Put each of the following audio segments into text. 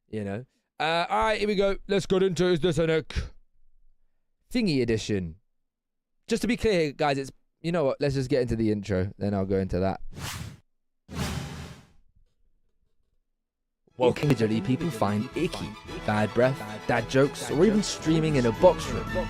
You know. All right, here we go. Let's get into Is This an Ick? Thingy edition. Just to be clear, guys, it's, you know what? Let's just get into the intro. Then I'll go into that. Well, individually, people find icky, bad breath, dad jokes, or even streaming in a box room.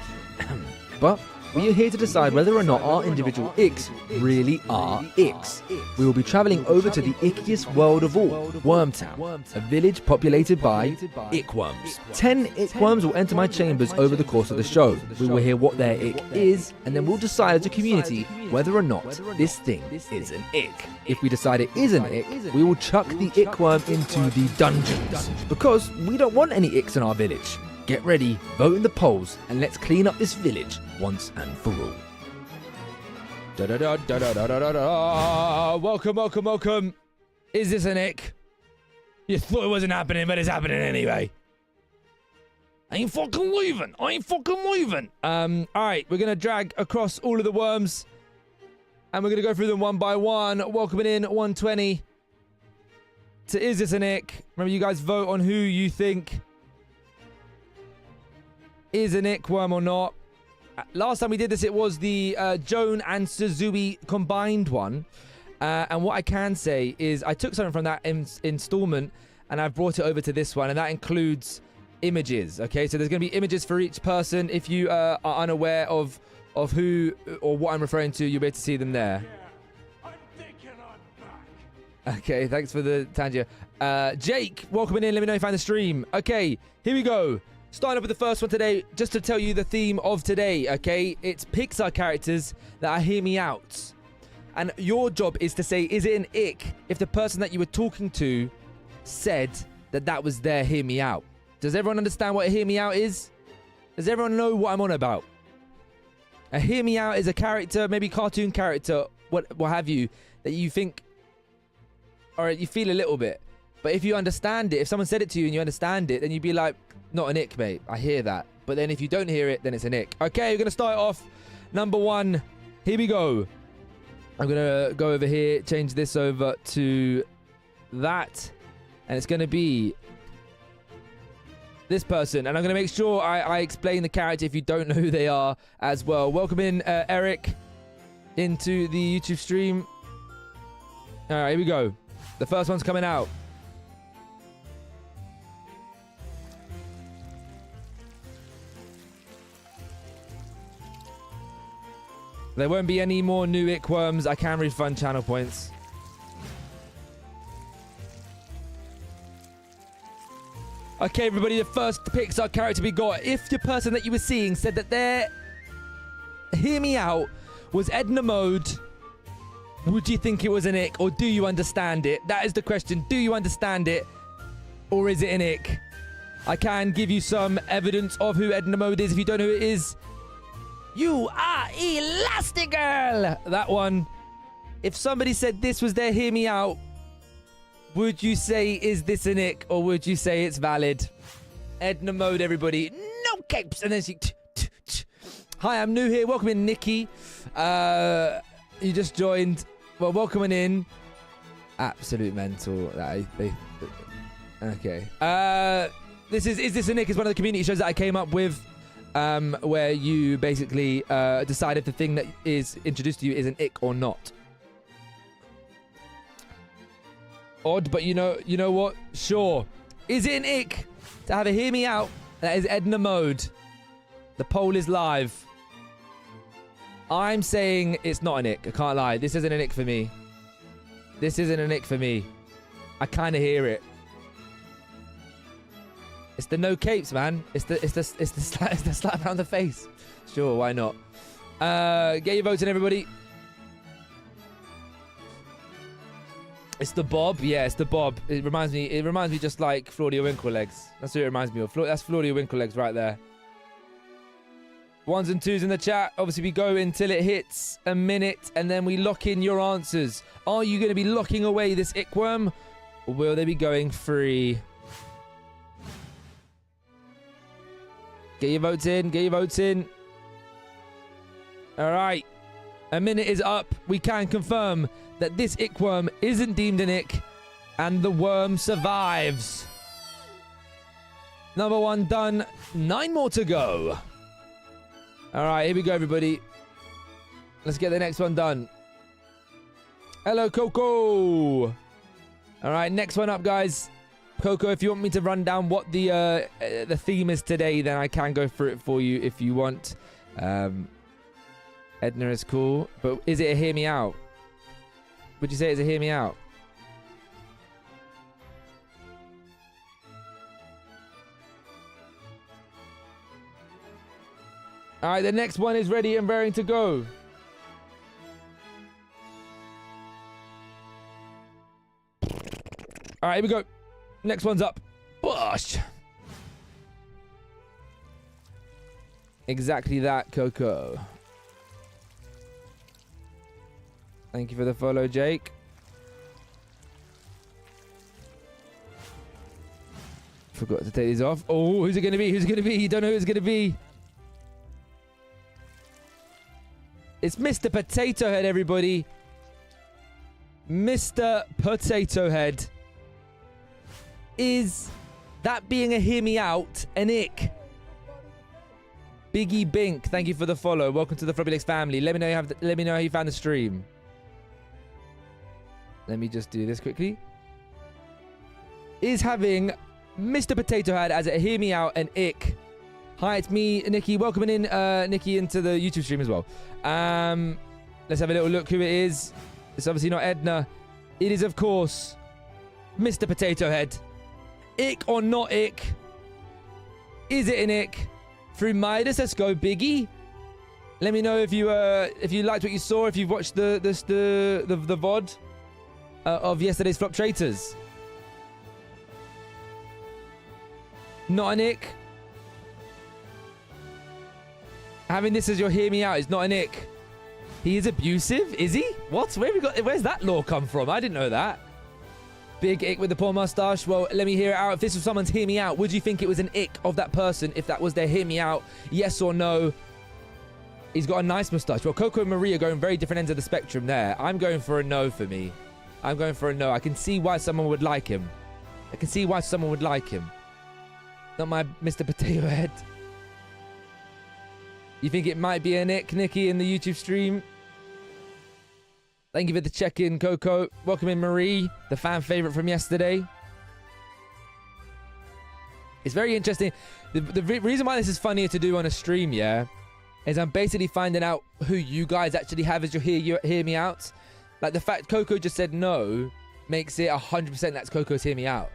But we are here to decide whether or not our individual icks really are icks. We will be travelling over to the ickiest world of all, Wormtown, a village populated by ickworms. 10 ickworms will enter my chambers over the course of the show. We will hear what their ick is, and then we'll decide as a community whether or not this thing is an ick. If we decide it is an ick, we will chuck the ickworm into the dungeons, because we don't want any icks in our village. Get ready, vote in the polls, and let's clean up this village once and for all. Welcome, welcome, welcome. Is this an ick? You thought it wasn't happening, but it's happening anyway. I ain't fucking leaving. Alright, we're going to drag across all of the worms, and we're going to go through them one by one. Welcoming in 120 to Is This an Ick? Remember, you guys vote on who you think is an ickworm or not. Last time we did this, it was the Joan and Suzui combined one. And what I can say is I took something from that installment and I've brought it over to this one. And that includes images. Okay, so there's going to be images for each person. If you are unaware of who or what I'm referring to, you'll be able to see them there. Yeah, I'm thinking I'm back. Okay, thanks for the Tangia. Jake, welcome in. Let me know if you find the stream. Okay, here we go. Starting up with the first one today, just to tell you the theme of today, okay? It's Pixar characters that are hear me out. And your job is to say, is it an ick if the person that you were talking to said that was their hear me out? Does everyone understand what a hear me out is? Does everyone know what I'm on about? A hear me out is a character, maybe cartoon character, what have you, that you think, or you feel a little bit. But if you understand it, if someone said it to you and you understand it, then you'd be like, not an ick, mate. I hear that. But then if you don't hear it, then it's an ick. Okay, we're going to start off. Number one. Here we go. I'm going to go over here, change this over to that. And it's going to be this person. And I'm going to make sure I explain the character if you don't know who they are as well. Welcome in, Eric, into the YouTube stream. All right, here we go. The first one's coming out. There won't be any more new ickworms. I can refund channel points. Okay, everybody, the first Pixar character we got. If the person that you were seeing said that their hear me out was Edna Mode, would you think it was an ick, or do you understand it? That is the question. Do you understand it, or is it an ick? I can give you some evidence of who Edna Mode is if you don't know who it is. You are Elastigirl! That one. If somebody said this was their hear me out, would you say, is this an ick, or would you say it's valid? Edna Mode, everybody. No capes! And then she... Hi, I'm new here. Welcome in, Nikki. You just joined. Well, welcoming in. Absolute mental. Okay. Is This an Ick is one of the community shows that I came up with. Where you basically decide if the thing that is introduced to you is an ick or not. Odd, but you know what? Sure. Is it an ick to have a hear me out that is Edna Mode? The poll is live. I'm saying it's not an ick. I can't lie. This isn't an ick for me. This isn't an ick for me. I kind of hear it. It's the no capes, man. It's the slap around the face. Sure, why not? Get your votes in, everybody. It's the Bob. Yeah, it's the Bob. It reminds me just like Floppylegss. That's what it reminds me of. That's Floppylegss right there. Ones and twos in the chat. Obviously, we go until it hits a minute, and then we lock in your answers. Are you going to be locking away this ickworm, or will they be going free? Get your votes in. Get your votes in. All right. A minute is up. We can confirm that this ickworm isn't deemed an ick, and the worm survives. Number 1 done. 9 more to go. All right, here we go, everybody. Let's get the next one done. Hello, Coco. All right, next one up, guys. Coco, if you want me to run down what the theme is today, then I can go through it for you if you want. Edna is cool, but is it a hear me out? Would you say it's a hear me out? All right, the next one is ready and raring to go. All right, here we go. Next one's up. Bosh. Exactly that, Coco. Thank you for the follow, Jake. Forgot to take these off. Oh, who's it going to be? Who's it going to be? You don't know who it's going to be. It's Mr. Potato Head, everybody. Mr. Potato Head. Is that being a hear me out an ick? Biggie Bink, thank you for the follow. Welcome to the Floppylegss family. Let me know how you found the stream. Let me just do this quickly. Is having Mr. Potato Head as a hear me out an ick? Hi, it's me, Nikki. Welcoming in Nikki into the YouTube stream as well. Let's have a little look who it is. It's obviously not Edna. It is, of course, Mr. Potato Head. Ick or not ick? Is it an ick? Through Midas, let's go, Biggie. Let me know if you liked what you saw, if you've watched the VOD of yesterday's Flop Traitors. Not an ick. Having this as your hear me out is not an ick. He is abusive, is he? What? Where's that law come from? I didn't know that. Big ick with the poor mustache. Well, let me hear it out. If this was someone's hear me out, would you think it was an ick of that person if that was their hear me out? Yes or no? He's got a nice mustache. Well, Coco and Marie are going very different ends of the spectrum there. I'm going for a no for me. I'm going for a no. I can see why someone would like him. I can see why someone would like him. Not my Mr. Potato Head. You think it might be an ick, Nikki, in the YouTube stream? Thank you for the check-in, Coco. Welcome in, Marie, the fan favorite from yesterday. It's very interesting. The reason why this is funnier to do on a stream, yeah, is I'm basically finding out who you guys actually have as your hear me out. Like, the fact Coco just said no makes it 100% that's Coco's hear me out.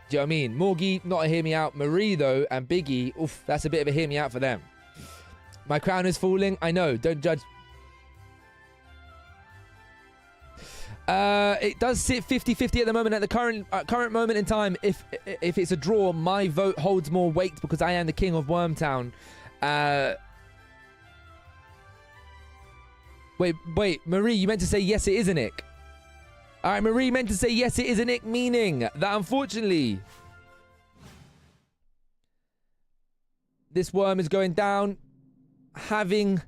Do you know what I mean? Morgie, not a hear me out. Marie, though, and Biggie, oof, that's a bit of a hear me out for them. My crown is falling. I know. Don't judge. It does sit 50-50 at the moment. At the current moment in time, if it's a draw, my vote holds more weight because I am the king of Wormtown. Wait, Marie, you meant to say yes, it is an ick. All right, Marie meant to say yes, it is an ick, meaning that unfortunately this worm is going down, having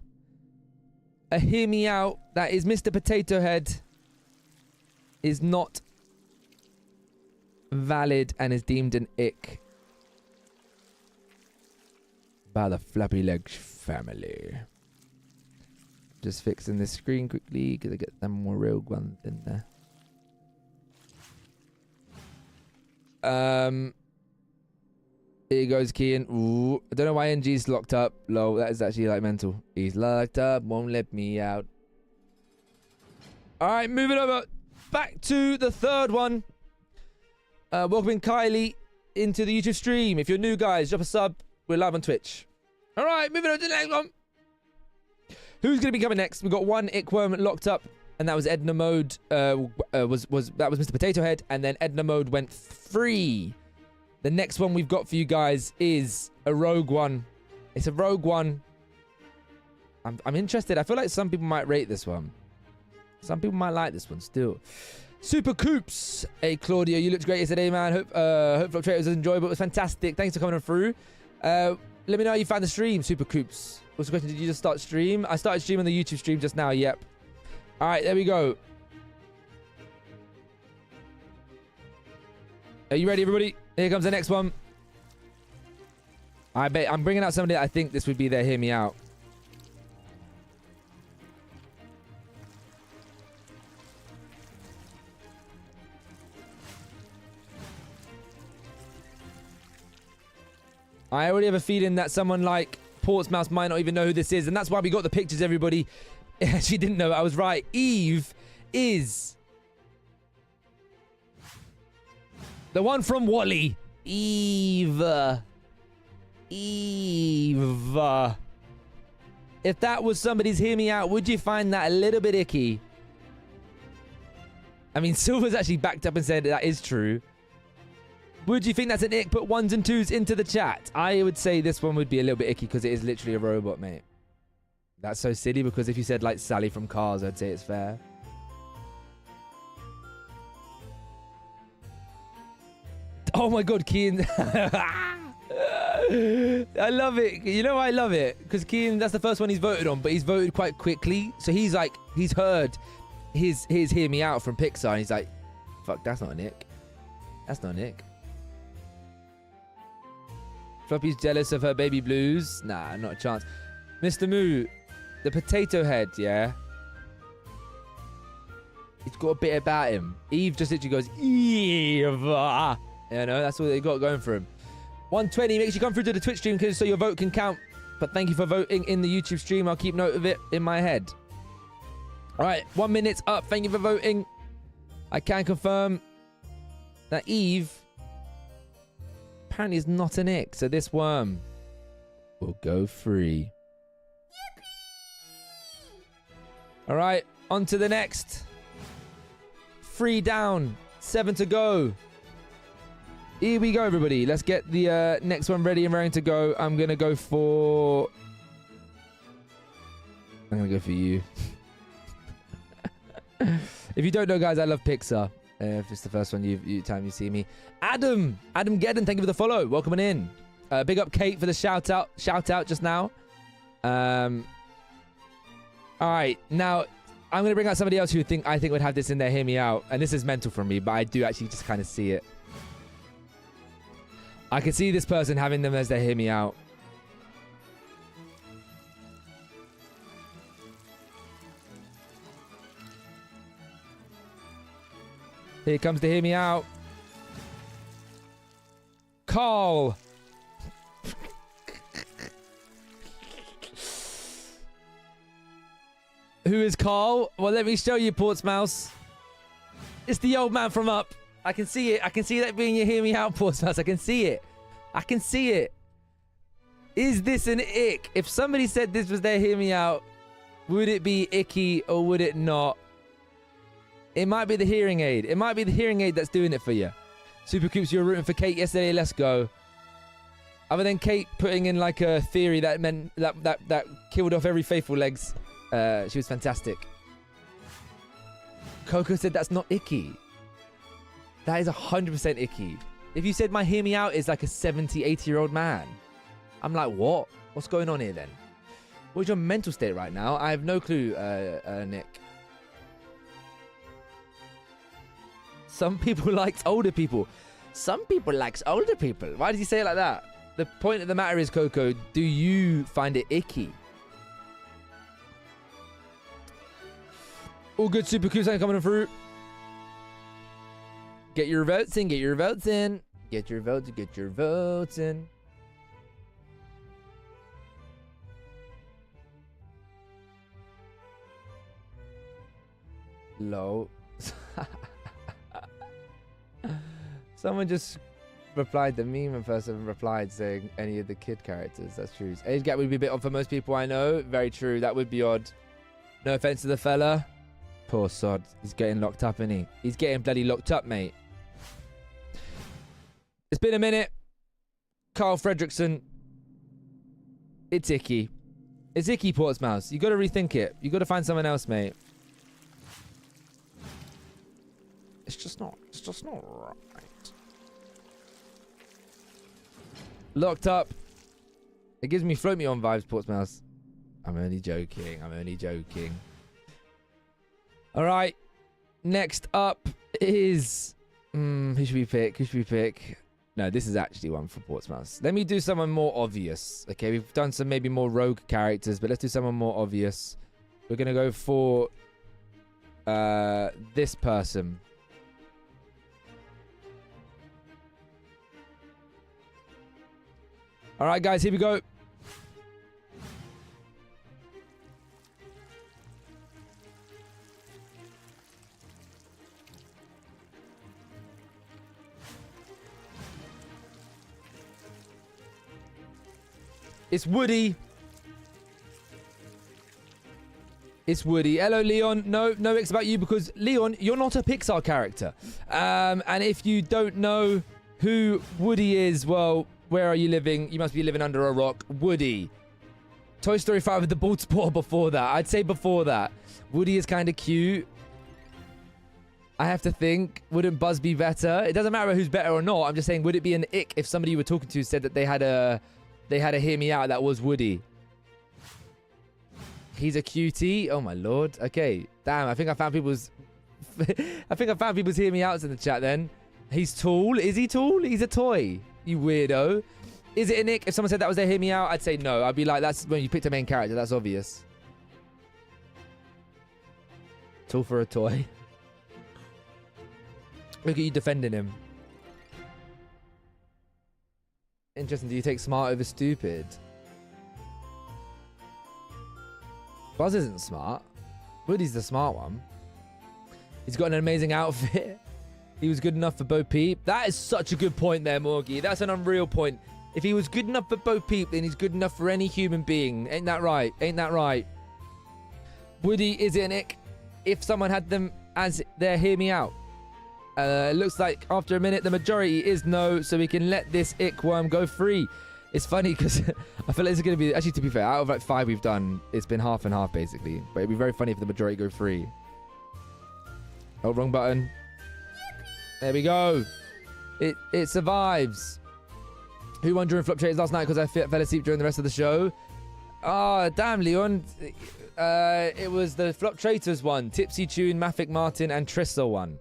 a hear me out that is Mr. Potato Head is not valid and is deemed an ick by the Floppylegss family. Just fixing this screen quickly because I get some more real ones in there. Here goes Kian. Ooh, I don't know why NG's locked up. Lol, that is actually like mental. He's locked up, won't let me out. All right, moving over. Back to the third one. Welcoming Kylie into the YouTube stream. If you're new, guys, drop a sub. We're live on Twitch. All right, moving on to the next one. Who's going to be coming next? We've got one Ickworm locked up, and that was Edna Mode. That was Mr. Potato Head, and then Edna Mode went free. The next one we've got for you guys is a rogue one. It's a rogue one. I'm interested. I feel like some people might rate this one. Some people might like this one still. Super Coops. Hey, Claudia, you looked great yesterday, man. Hope Flop Traitors was enjoyable. It was fantastic. Thanks for coming on through. Let me know how you found the stream, Super Coops. What's the question? Did you just start stream? I started stream on the YouTube stream just now. Yep. All right, there we go. Are you ready, everybody? Here comes the next one. I'm bringing out somebody that I think this would be their hear me out. I already have a feeling that someone like Portsmouth might not even know who this is, and that's why we got the pictures, everybody. She didn't know. I was right. Eve is the one from Wall-E. Eve. Eve. If that was somebody's hear me out, would you find that a little bit icky? I mean, Silver's actually backed up and said that is true. Would you think that's an ick? Put 1s and 2s into the chat. I would say this one would be a little bit icky because it is literally a robot, mate. That's so silly because if you said like Sally from Cars, I'd say it's fair. Oh my god, Keen. I love it. You know why I love it? Because Keen, that's the first one he's voted on, but he's voted quite quickly. So he's like, he's heard his hear me out from Pixar, and he's like, fuck, that's not an ick. That's not an ick. Floppy's jealous of her baby blues. Nah, not a chance. Mr. Moo, the potato head, yeah? He's got a bit about him. Eve just literally goes, Eve. You know, that's what they got going for him. 120, make sure you come through to the Twitch stream so your vote can count. But thank you for voting in the YouTube stream. I'll keep note of it in my head. All right, 1 minute's up. Thank you for voting. I can confirm that Eve apparently is not an ick, so this worm will go free. All right, on to the next. 3 down, 7 to go. Here we go, everybody. Let's get the next one ready and raring to go. I'm going to go for you. If you don't know, guys, I love Pixar. If it's the first one time you see me. Adam Geddon, thank you for the follow. Welcome in. Big up Kate for the shout out just now. All right, now I'm going to bring out somebody else who I think would have this in there. Hear me out. And this is mental for me, but I do actually just kind of see it. I can see this person having them as their hear me out. Here comes the hear me out. Carl. Who is Carl? Well, let me show you, Portsmouth. It's the old man from Up. I can see it. I can see that being your hear me out, Portsmouth. I can see it. I can see it. Is this an ick? If somebody said this was their hear me out, would it be icky or would it not? It might be the hearing aid. It might be the hearing aid that's doing it for you. Super Coops, you were rooting for Kate yesterday. Let's go. Other than Kate putting in like a theory that meant that killed off every faithful legs. She was fantastic. Coco said that's not icky. That is 100% icky. If you said my hear me out is like a 70, 80-year-old man, I'm like, what? What's going on here then? What's your mental state right now? I have no clue, Nick. Some people likes older people. Some people likes older people. Why did you say it like that? The point of the matter is, Coco, do you find it icky? All good, Super Coops coming through. Get your votes in, get your votes in. Get your votes in. Low. Someone just replied, the meme person replied saying any of the kid characters. That's true. Age gap would be a bit odd for most people I know. Very true. That would be odd. No offense to the fella. Poor sod. He's getting locked up, isn't he? He's getting bloody locked up, mate. It's been a minute. Carl Fredrickson. It's icky. It's icky, Portsmouth. You got to rethink it. You got to find someone else, mate. It's just not right. Locked up. It gives me float me on vibes, Portsmouth. I'm only joking. All right. Next up is who should we pick? No, this is actually one for Portsmouth. Let me do someone more obvious. Okay, we've done some maybe more rogue characters, but let's do someone more obvious. We're going to go for this person. All right, guys, here we go. It's Woody. It's Woody. Hello, Leon. No X about you because, Leon, you're not a Pixar character. And if you don't know who Woody is, well, where are you living? You must be living under a rock. Woody. Toy Story 5 with the bald spot before that. I'd say before that. Woody is kind of cute. I have to think. Wouldn't Buzz be better? It doesn't matter who's better or not. I'm just saying, would it be an ick if somebody you were talking to said that they had a hear me out that was Woody? He's a cutie. Oh my lord. Okay. Damn, I think I found people's hear me outs in the chat then. He's tall. Is he tall? He's a toy. You weirdo. Is it a nick? If someone said that was their hear me out, I'd say no. I'd be like, that's when you picked a main character. That's obvious. Tall for a toy. Look at you defending him. Interesting. Do you take smart over stupid? Buzz isn't smart. Woody's the smart one. He's got an amazing outfit. He was good enough for Bo Peep. That is such a good point there, Morgie. That's an unreal point. If he was good enough for Bo Peep, then he's good enough for any human being. Ain't that right? Ain't that right? Woody, is it an ick if someone had them as their hear me out? It looks like after a minute, the majority is no, so we can let this ick worm go free. It's funny because I feel like this is going to be, actually, to be fair, out of like 5 we've done, it's been half and half basically. But it'd be very funny if the majority go free. Oh, wrong button. There we go. It survives. Who won during flop trades last night because I fell asleep during the rest of the show? Oh, damn, Leon. It was the flop traitors one. Tipsy Tune, Maffic Martin, and Trissa one.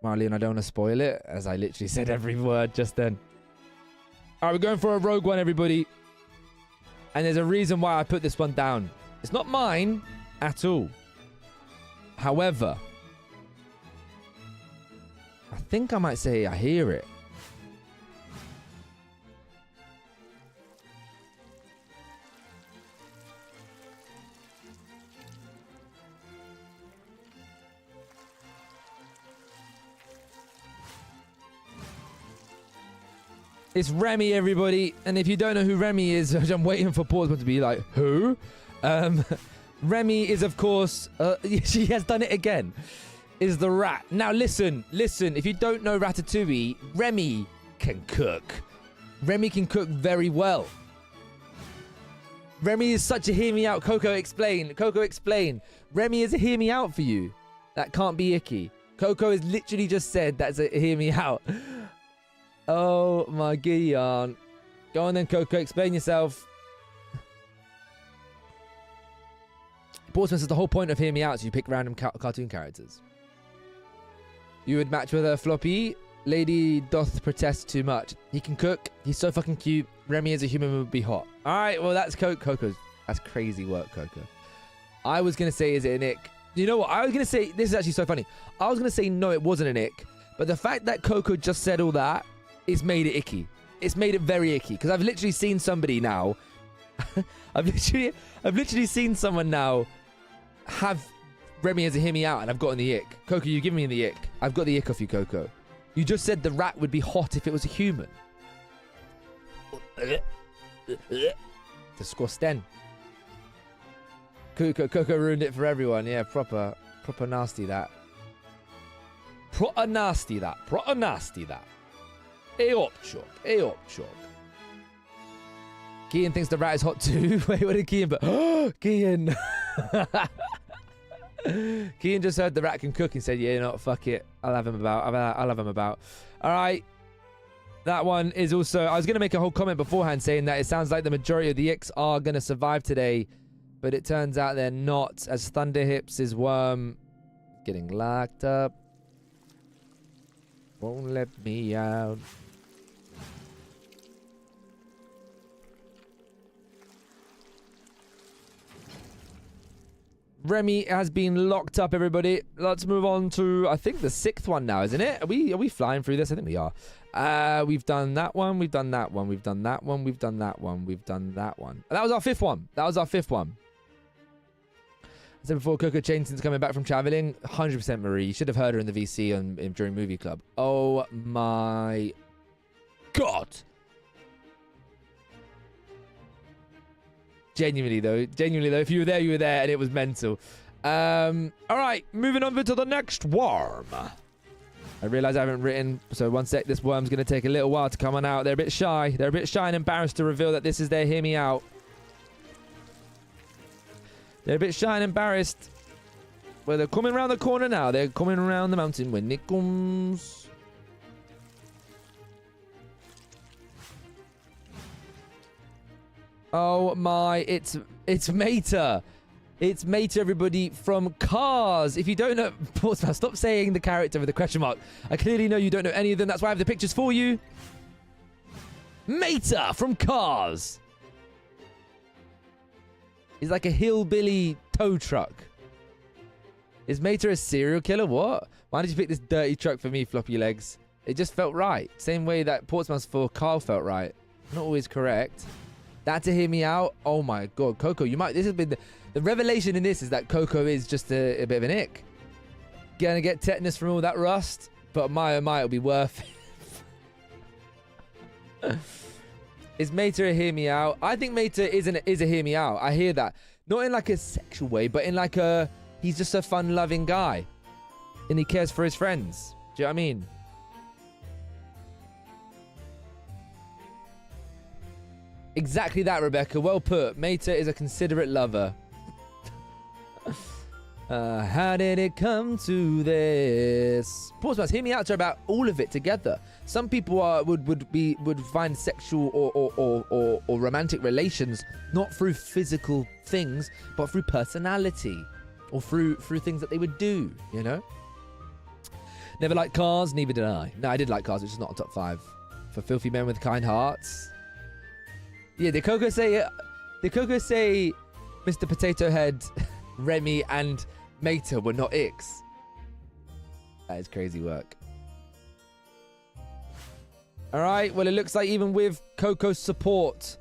Leon, I don't want to spoil it, as I literally said every word just then. All right, we're going for a rogue one, everybody. And there's a reason why I put this one down. It's not mine at all. However, I think I might say I hear it. It's Remy, everybody. And if you don't know who Remy is, I'm waiting for Portsmouth to be like, who? Remy is, of course, she has done it again, is the rat. Now, listen. If you don't know Ratatouille, Remy can cook. Remy can cook very well. Remy is such a hear me out. Coco, explain. Coco, explain. Remy is a hear me out for you. That can't be icky. Coco has literally just said that's a hear me out. Oh my Gion. Go on then, Coco. Explain yourself. Portsmouth is the whole point of Hear Me Out, so you pick random cartoon characters. You would match with a Floppy. Lady doth protest too much. He can cook. He's so fucking cute. Remy as a human would be hot. Alright, well that's Coco's. That's crazy work, Coco. I was going to say, is it an ick? You know what? I was going to say, this is actually so funny. I was going to say, no, it wasn't an ick. But the fact that Coco just said all that, it's made it icky. It's made it very icky because I've literally seen somebody now. I've literally seen someone now have Remy as a hear me out, and I've gotten the ick. Coco, you give me the ick. I've got the ick off you, Coco. You just said the rat would be hot if it was a human. Disgusting. Coco ruined it for everyone. Yeah, proper nasty that. Proper nasty that. Eopchok. Kian thinks the rat is hot too. Wait, what did Kian put? Kian. Kian just heard the rat can cook and said, yeah, no, fuck it. I'll have him about. All right. That one is also... I was going to make a whole comment beforehand saying that it sounds like the majority of the icks are going to survive today, but it turns out they're not, as Thunderhips is Worm getting locked up. Won't let me out. Remy has been locked up, everybody. Let's move on to, I think, the 6th one now, isn't it? Are we flying through this? I think we are. We've done that one. We've done that one. We've done that one. We've done that one. We've done that one. And that was our 5th one. That was our 5th one. I said before, Coco Chainson's coming back from traveling. 100% Marie. You should have heard her in the VC during Movie Club. Oh my God. Genuinely though, if you were there, you were there, and it was mental. All right, moving on to the next worm. I realise I haven't written, so one sec. This worm's going to take a little while to come on out. They're a bit shy. They're a bit shy and embarrassed to reveal that this is their hear me out. They're a bit shy and embarrassed. Well, they're coming around the corner now. They're coming around the mountain when it comes. Oh my, it's Mater. It's Mater, everybody, from Cars. If you don't know, Portsmouth, stop saying the character with the question mark. I clearly know you don't know any of them. That's why I have the pictures for you. Mater from Cars. He's like a hillbilly tow truck. Is Mater a serial killer? What? Why did you pick this dirty truck for me, Floppylegss? It just felt right. Same way that Portsmouth for Carl felt right. Not always correct. That to hear me out. Oh my God, Coco, you might. This has been the revelation in this is that Coco is just a bit of an ick. Gonna get tetanus from all that rust, but my oh my, it'll be worth it. Is Mater a hear me out? I think Mater is a hear me out. I hear that, not in like a sexual way, but in like a he's just a fun-loving guy, and he cares for his friends. Do you know what I mean? Exactly that, Rebecca. Well put. Mater is a considerate lover. How did it come to this? Portsmouth, hear me out to about all of it together. Some people would find sexual or romantic relations not through physical things, but through personality or through things that they would do. You know. Never liked Cars. Neither did I. No, I did like Cars, which is not a top 5. For filthy men with kind hearts. Yeah, did Coco say Mr. Potato Head, Remy, and Mater were not icks? That is crazy work. Alright, well, it looks like even with Coco's support,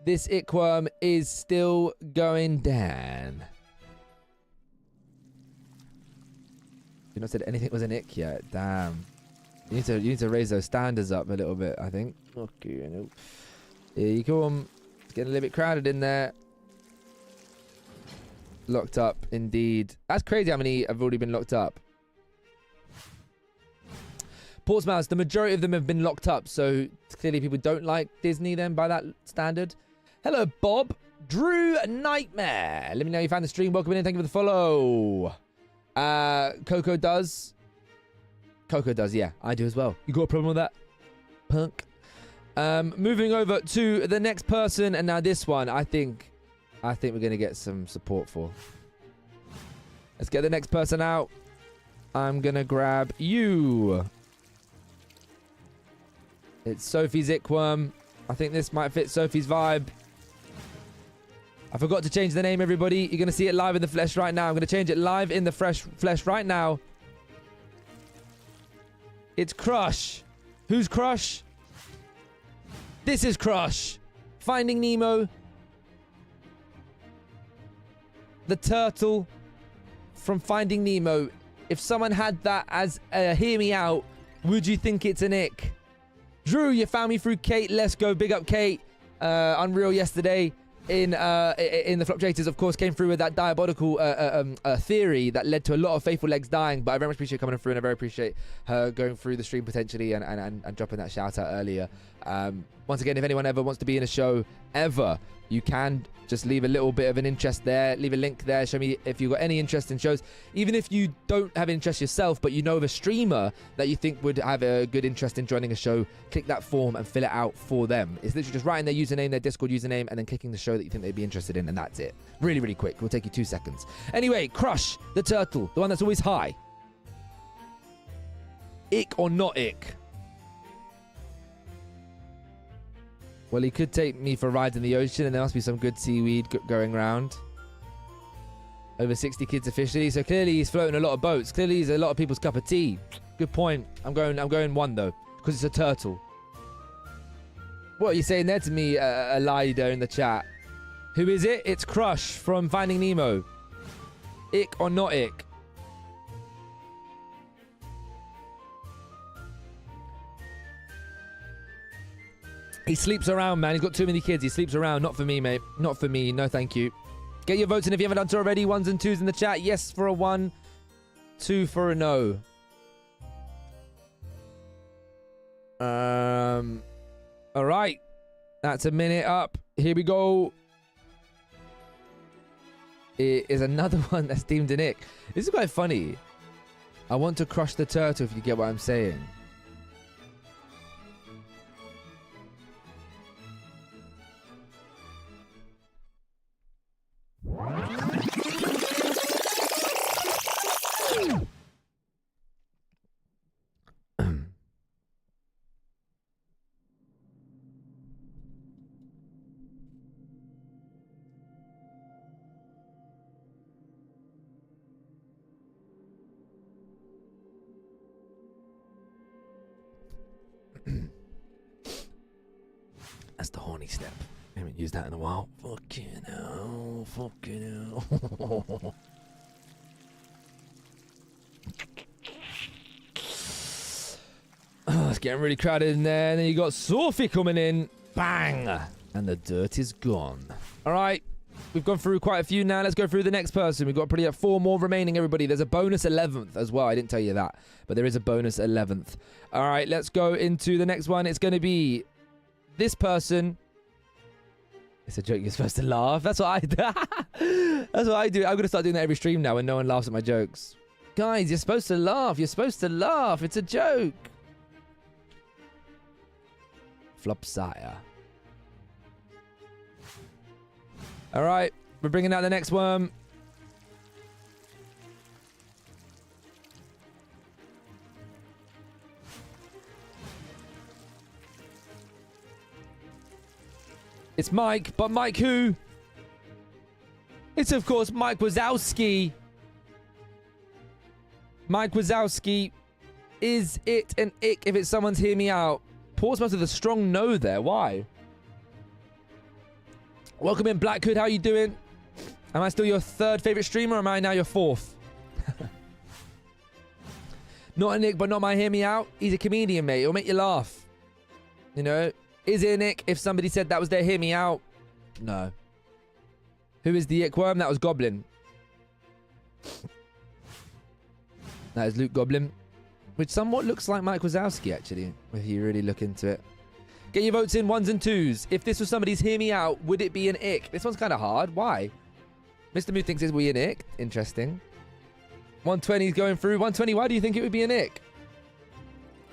this ickworm is still going down. You've not said anything was an ick yet. Damn. You need to raise those standards up a little bit, I think. Okay, nope. Here you come. It's getting a little bit crowded in there. Locked up, indeed. That's crazy how many have already been locked up. Portsmouth, the majority of them have been locked up, so clearly people don't like Disney then by that standard. Hello, Bob. Drew Nightmare. Let me know you found the stream. Welcome in. Thank you for the follow. Coco does. Coco does, yeah. I do as well. You got a problem with that? Punk. Moving over to the next person, and now this one, I think we're gonna get some support for. Let's get the next person out. I'm gonna grab you. It's Sophie's Ickworm. I think this might fit Sophie's vibe. I forgot to change the name, everybody. You're gonna see it live in the flesh right now. I'm gonna change it live in the flesh right now. It's Crush. Who's Crush? This is Crush. Finding Nemo. The turtle from Finding Nemo. If someone had that as a hear me out, would you think it's an ick? Drew, you found me through Kate. Let's go. Big up Kate. Unreal yesterday in the Flop Traders, of course, came through with that diabolical theory that led to a lot of Faithful Legs dying. But I very much appreciate coming through, and I very appreciate her going through the stream potentially and dropping that shout out earlier. Once again, if anyone ever wants to be in a show ever, you can just leave a little bit of an interest there. Leave a link there. Show me if you've got any interest in shows. Even if you don't have an interest yourself, but you know of a streamer that you think would have a good interest in joining a show, click that form and fill it out for them. It's literally just writing their username, their Discord username, and then clicking the show that you think they'd be interested in, and that's it. Really, really quick. It'll take you 2 seconds. Anyway, Crush, the turtle, the one that's always high. Ick or not ick? Well, he could take me for rides in the ocean, and there must be some good seaweed going around. Over 60 kids officially, so clearly he's floating a lot of boats. Clearly he's a lot of people's cup of tea. Good point. I'm going one though, because it's a turtle. What are you saying there to me, Elida, in the chat? Who is it? It's Crush from Finding Nemo. Ick or not ick? He sleeps around, man. He's got too many kids. He sleeps around. Not for me, mate. Not for me. No, thank you. Get your votes in if you haven't done so already. 1s and 2s in the chat. Yes for a 1. 2 for a no. All right. That's a minute up. Here we go. It is another one that's deemed an ick. This is quite funny. I want to crush the turtle, if you get what I'm saying. That's the horny step. I haven't used that in a while. Fucking hell. Fucking hell. Oh, it's getting really crowded in there. And then you got Sophie coming in. Bang! And the dirt is gone. All right. We've gone through quite a few now. Let's go through the next person. We've got pretty 4 more remaining, everybody. There's a bonus 11th as well. I didn't tell you that. But there is a bonus 11th. All right. Let's go into the next one. It's going to be this person. It's a joke. You're supposed to laugh. That's what I do. That's what I do. I'm going to start doing that every stream now when no one laughs at my jokes. Guys, you're supposed to laugh. You're supposed to laugh. It's a joke. Flopsire. All right. We're bringing out the next one. It's Mike, but Mike who? It's, of course, Mike Wazowski. Mike Wazowski. Is it an ick if it's someone's hear me out? Portsmouth with a strong no there. Why? Welcome in, Black Hood. How you doing? Am I still your 3rd favorite streamer, or am I now your 4th? Not an ick, but not my hear me out. He's a comedian, mate. It'll make you laugh. You know? Is it an ick if somebody said that was their hear me out? No. Who is the ick worm? That was Goblin. That is Luke Goblin. Which somewhat looks like Mike Wazowski, actually, if you really look into it. Get your votes in 1s and 2s. If this was somebody's hear me out, would it be an ick? This one's kind of hard. Why? Mr. Mood thinks it's an ick. Interesting. 120 is going through. 120, why do you think it would be an ick?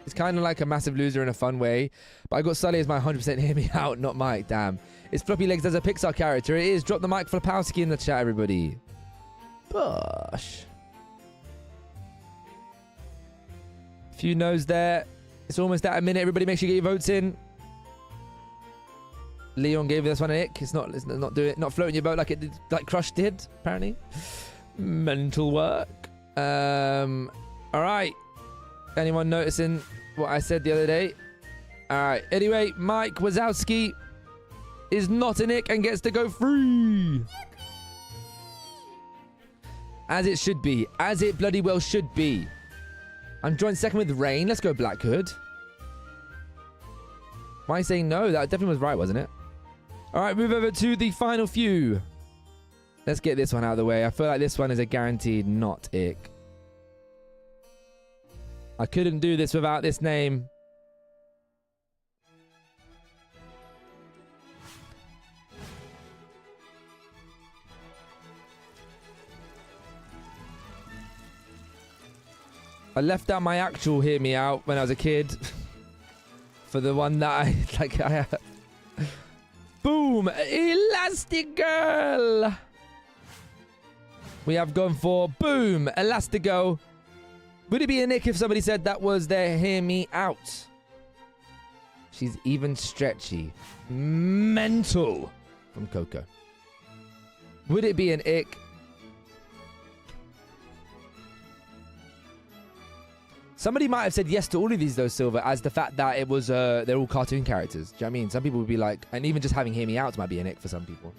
It's kind of like a massive loser in a fun way. But I got Sully as my 100% hear me out, not Mike. Damn. It's Floppyleggs as a Pixar character. It is. Drop the mic for Flopowski in the chat, everybody. Bosh. Few no's there. It's almost at a minute. Everybody make sure you get your votes in. Leon gave this one an ick. It's not floating your boat like it did, like Crush did, apparently. Mental work. All right. Anyone noticing what I said the other day? All right. Anyway, Mike Wazowski is not an ick and gets to go free. As it should be. As it bloody well should be. I'm joined second with Rain. Let's go, Black Hood. Why are you saying no? That definitely was right, wasn't it? All right, move over to the final few. Let's get this one out of the way. I feel like this one is a guaranteed not ick. I couldn't do this without this name. I left out my actual hear me out when I was a kid. For the one that I like. Boom! Elastic Girl! We have gone for boom! Elastigo. Would it be a nick if somebody said that was their hear me out? She's even stretchy. Mental. From Coco. Would it be an ick? Somebody might have said yes to all of these, though, Silver, as the fact that it was, they're all cartoon characters. Do you know what I mean? Some people would be like, and even just having hear me out might be an ick for some people.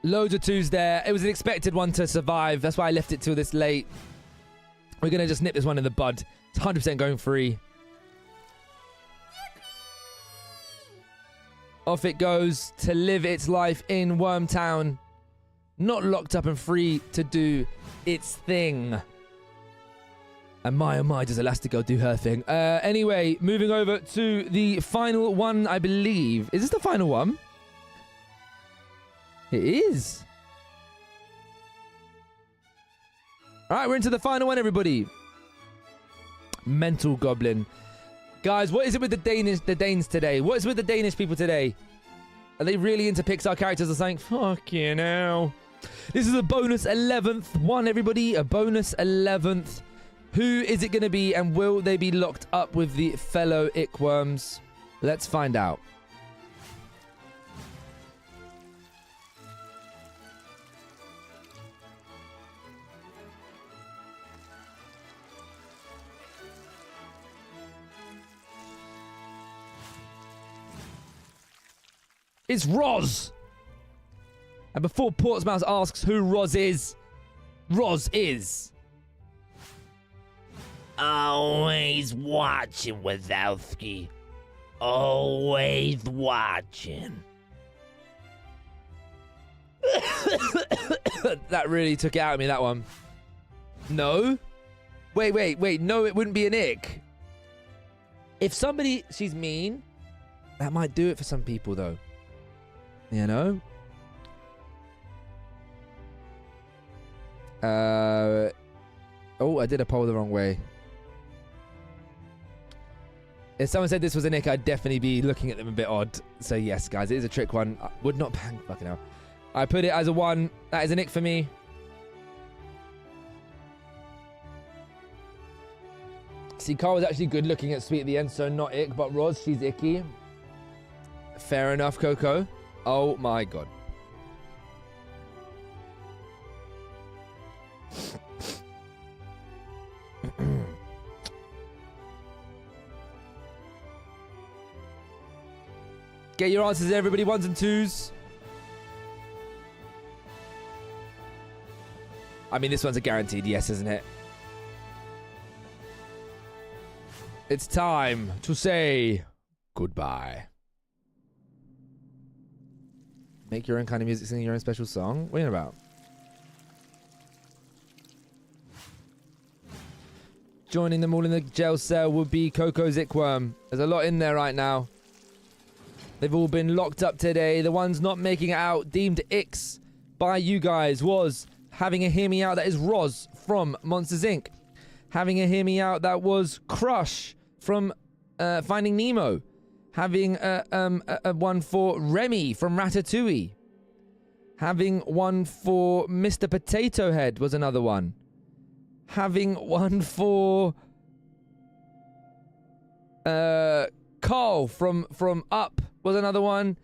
Loads of twos there. It was an expected one to survive. That's why I left it till this late. We're going to just nip this one in the bud. It's 100% going free. Off it goes to live its life in Wormtown. Not locked up and free to do its thing. And my oh my, does Elastigirl do her thing. Anyway, moving over to the final one, I believe. Is this the final one? It is. All right, we're into the final one, everybody. Mental Goblin. Guys, what is it with the Danes today? What is with the Danish people today? Are they really into Pixar characters or something? Fuck you now. This is a bonus 11th one, everybody. A bonus 11th. Who is it going to be, and will they be locked up with the fellow Ickworms? Let's find out. It's Roz. And before Portsmouth asks who Roz is always watching, Wazowski. Always watching. That really took it out of me, that one. No? Wait. No, it wouldn't be an ick. If somebody... She's mean. That might do it for some people, though. You know? Oh, I did a poll the wrong way. If someone said this was a nick, I'd definitely be looking at them a bit odd. So yes, guys, it is a trick one. I would not bang. Fucking hell. I put it as a 1. That is a nick for me. See, Carl was actually good looking at Sweet at the end, so not ick. But Roz, she's icky. Fair enough, Coco. Oh my god. Get your answers, everybody. 1s and 2s. I mean, this one's a guaranteed yes, isn't it? It's time to say goodbye. Make your own kind of music, sing your own special song. What are you about? Joining them all in the jail cell would be Coco's Ickworm. There's a lot in there right now. They've all been locked up today. The ones not making it out, deemed icks by you guys, was having a hear me out. That is Roz from Monsters Inc. Having a hear me out. That was Crush from Finding Nemo. Having a one for Remy from Ratatouille. Having one for Mr. Potato Head was another one. Having one for Carl from Up was another one.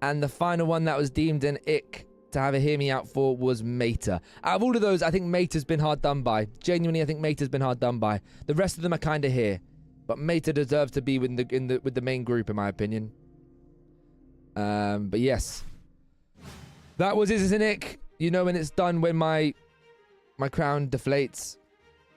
And the final one that was deemed an ick to have a hear me out for was Mater. Out of all of those, I think Mater's been hard done by. Genuinely, I think Mater's been hard done by. The rest of them are kind of here. But Mater deserves to be with the main group, in my opinion. But yes. That was Is This an Ick? You know when it's done, when my crown deflates.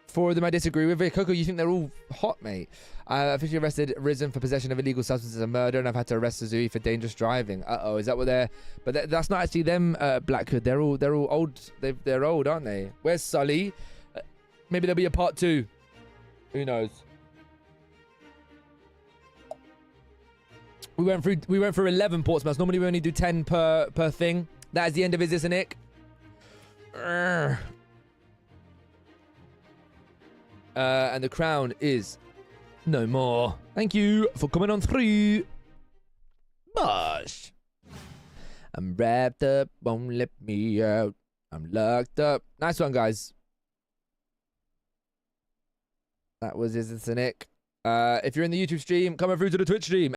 4 of them I disagree with. Coco, you think they're all hot, mate? Officially arrested Risen for possession of illegal substances and murder, and I've had to arrest Suzui for dangerous driving. Uh-oh, is that what they're... But that's not actually them, Black Hood. They're all old. They're old, aren't they? Where's Sully? Maybe there'll be a part 2. Who knows? We went through 11 Portsmouths. Normally we only do 10 per thing. That is the end of Is This an Ick? And the crown is no more. Thank you for coming on through. Bosh. I'm wrapped up, won't let me out. I'm locked up. Nice one, guys. That was Isn't Nick. If you're in the YouTube stream, come through to the Twitch stream.